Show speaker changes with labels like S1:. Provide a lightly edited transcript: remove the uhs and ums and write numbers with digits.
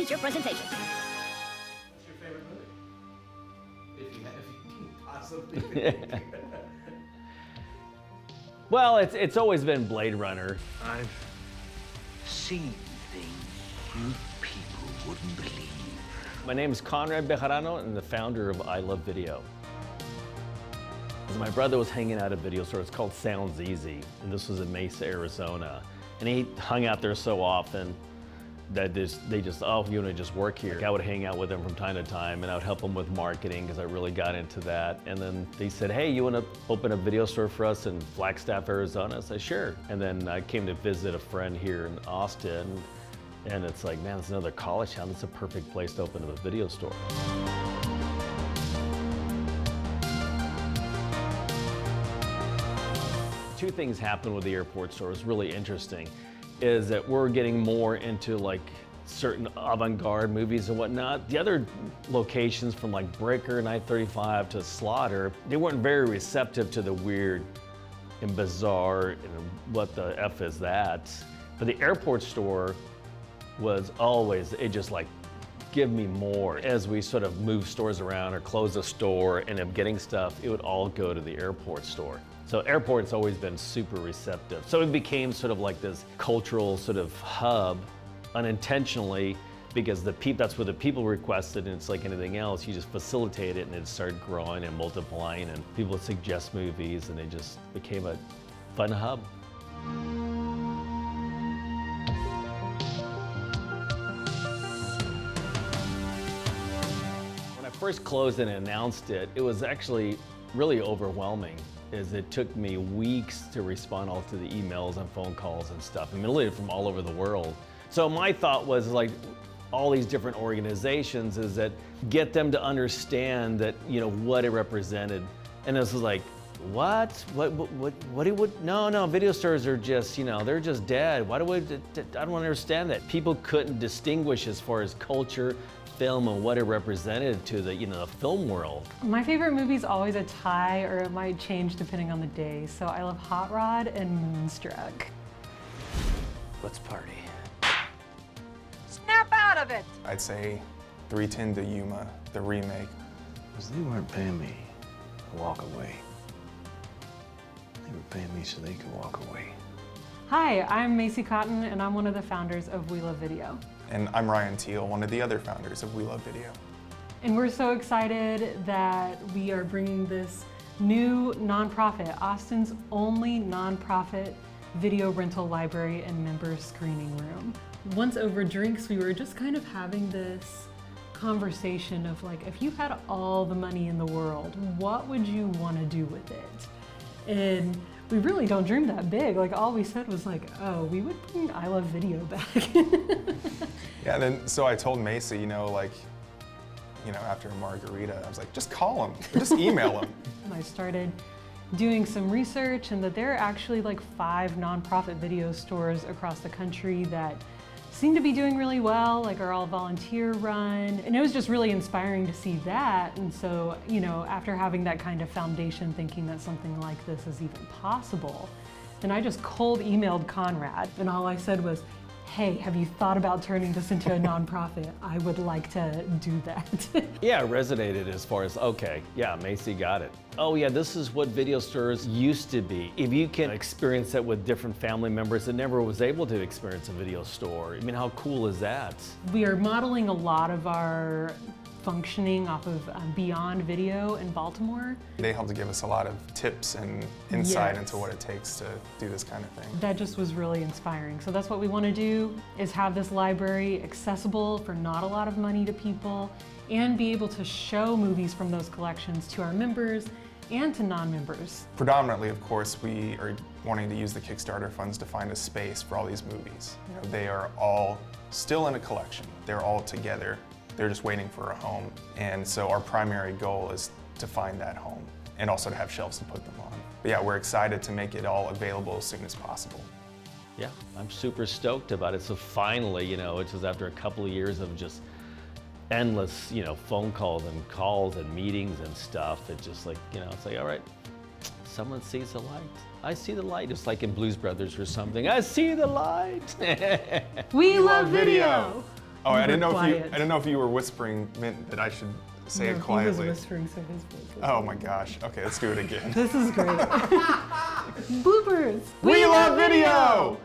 S1: feature presentation.
S2: What's your favorite movie? If you can possibly.
S3: Well, it's always been Blade Runner.
S4: I've seen things you people wouldn't believe.
S3: My name is Conrad Bejarano, and the founder of I Luv Video. My brother was hanging out at a video store. It's called Sounds Easy, and this was in Mesa, Arizona. And he hung out there so often that they just, oh, you want to just work here? Like, I would hang out with him from time to time, and I would help him with marketing because I really got into that. And then they said, hey, you want to open a video store for us in Flagstaff, Arizona? I said, sure. And then I came to visit a friend here in Austin, and it's like, man, it's another college town. It's a perfect place to open up a video store. Two things happened with the airport store. It was really interesting, is that we're getting more into like certain avant-garde movies and whatnot. The other locations from like Breaker, 935 to Slaughter, they weren't very receptive to the weird and bizarre and what the F is that. But the airport store was always, it just like, give me more. As we sort of move stores around or close a store and end up getting stuff, it would all go to the airport store. So airport's always been super receptive. So it became sort of like this cultural sort of hub unintentionally, because that's what the people requested, and it's like anything else, you just facilitate it and it started growing and multiplying, and people would suggest movies, and it just became a fun hub. When I first closed and announced it, it was actually really overwhelming. It took me weeks to respond all to the emails and phone calls and stuff. I mean, literally from all over the world. So my thought was like, all these different organizations is that get them to understand that, you know, what it represented. And this was like, what? No, video stores are just, you know, they're just dead. I don't understand that. People couldn't distinguish as far as culture, film, and what it represented to the, you know, the film world.
S5: My favorite movie is always a tie, or it might change depending on the day. So I love Hot Rod and Moonstruck.
S4: Let's party.
S6: Snap out of it!
S7: I'd say 310 to Yuma, the remake.
S4: Because they weren't paying me to walk away. They were paying me so they could walk away.
S5: Hi, I'm Macy Cotton, and I'm one of the founders of We Luv Video.
S7: And I'm Ryan Teal, one of the other founders of We Luv Video.
S5: And we're so excited that we are bringing this new nonprofit, Austin's only nonprofit video rental library and member screening room. Once over drinks, we were just kind of having this conversation of like, if you had all the money in the world, what would you want to do with it? And we really don't dream that big. Like, all we said was like, oh, we would bring I Luv Video back.
S7: Yeah, and then so I told Macy, you know, like, you know, after a margarita, I was like, just call him, or just email him.
S5: And I started doing some research, and that there are actually like 5 nonprofit video stores across the country that seem to be doing really well, like are all volunteer run. And it was just really inspiring to see that. And so, you know, after having that kind of foundation, thinking that something like this is even possible, then I just cold emailed Conrad, and all I said was, hey, have you thought about turning this into a nonprofit? I would like to do that.
S3: Yeah, it resonated as far as, okay, yeah, Macy got it. Oh yeah, this is what video stores used to be. If you can experience that with different family members that never was able to experience a video store, I mean, how cool is that?
S5: We are modeling a lot of our functioning off of Beyond Video in Baltimore.
S7: They helped to give us a lot of tips and insight
S5: Yes.
S7: into what it takes to do this kind of thing.
S5: That just was really inspiring. So that's what we want to do, is have this library accessible for not a lot of money to people, and be able to show movies from those collections to our members and to non-members.
S7: Predominantly, of course, we are wanting to use the Kickstarter funds to find a space for all these movies. You know, they are all still in a collection. They're all together. They're just waiting for a home. And so our primary goal is to find that home, and also to have shelves to put them on. But yeah, we're excited to make it all available as soon as possible.
S3: Yeah, I'm super stoked about it. So finally, you know, it's just after a couple of years of just endless, you know, phone calls and meetings and stuff. It's just like, you know, it's like, all right, someone sees the light. I see the light. It's like in Blues Brothers or something. I see the light.
S5: We Luv Video!
S7: Oh, I didn't know if you.
S5: quiet.
S7: I didn't know if you were whispering meant that I should say
S5: No,
S7: it quietly.
S5: He was whispering, so his voice was.
S7: Oh my gosh. Okay, let's do it again.
S5: This is great. Bloopers.
S7: We love video!